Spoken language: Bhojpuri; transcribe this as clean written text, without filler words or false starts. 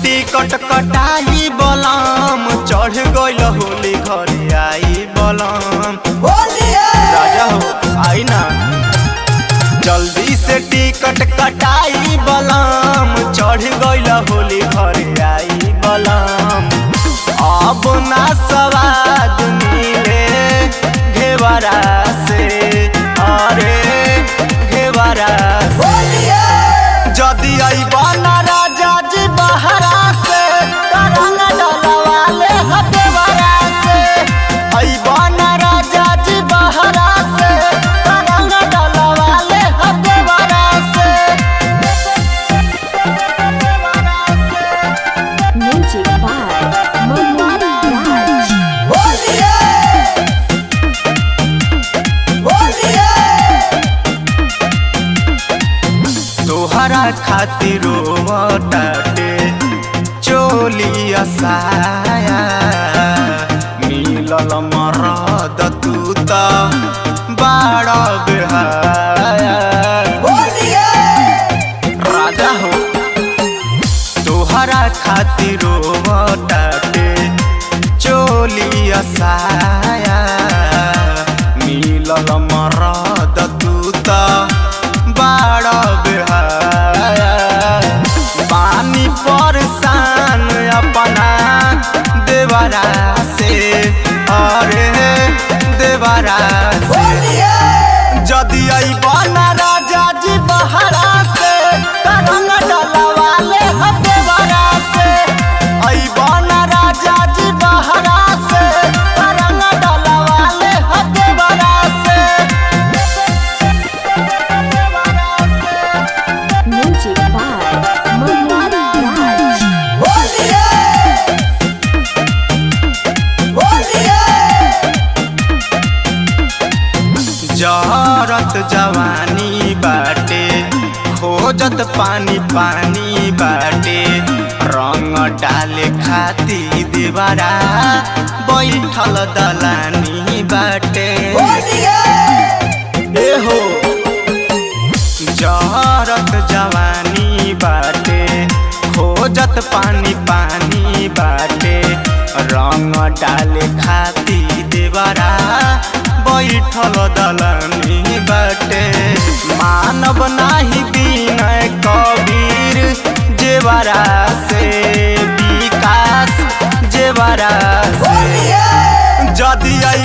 टिकट कटाई बलम चढ़ गइल होली घरे आई बलम राजा हो आई ना। जल्दी से टिकट कटाई बलम चढ़ गइल होली घरे आई बलम। अब ना सवाद मिले घेवरा से अरे घेवरा से जदी आई बना राजा जी बहरा से करंग डलवाले हदेवरा से आई बना राजा जी बहरा से करंग डलवाले हदेवरा से। Music by Manu Raj। तोहरा खातिर रोवताटे चोली साया मिलल मरद तू त बड़ बेहाया राजा हो। तोहरा खातिर रोवताटे चोली साया मिलल मरद तू त बड़ बेहाया। पानी परेशान अपना देवरा से अरे देवरा से जदी आई बना राजा जी बहरा से करंग डलवाले हदेवरा से आई बना राजा जी बहरा से करंग डलवाले हदेवरा से। Music by Manu Raj। जहरत जवानी बाटे खोजत पानी पानी बाटे रंग डाले खाती देवरा बैठल दलानी बाटे ए हो। जहरत जवानी बाटे खोजत पानी पानी बाटे रंग डाले खाती देवरा बैठल दलानी बाटे। मानव नाही दीन कबीर जेवरा से विकास जेवरा से जदी आई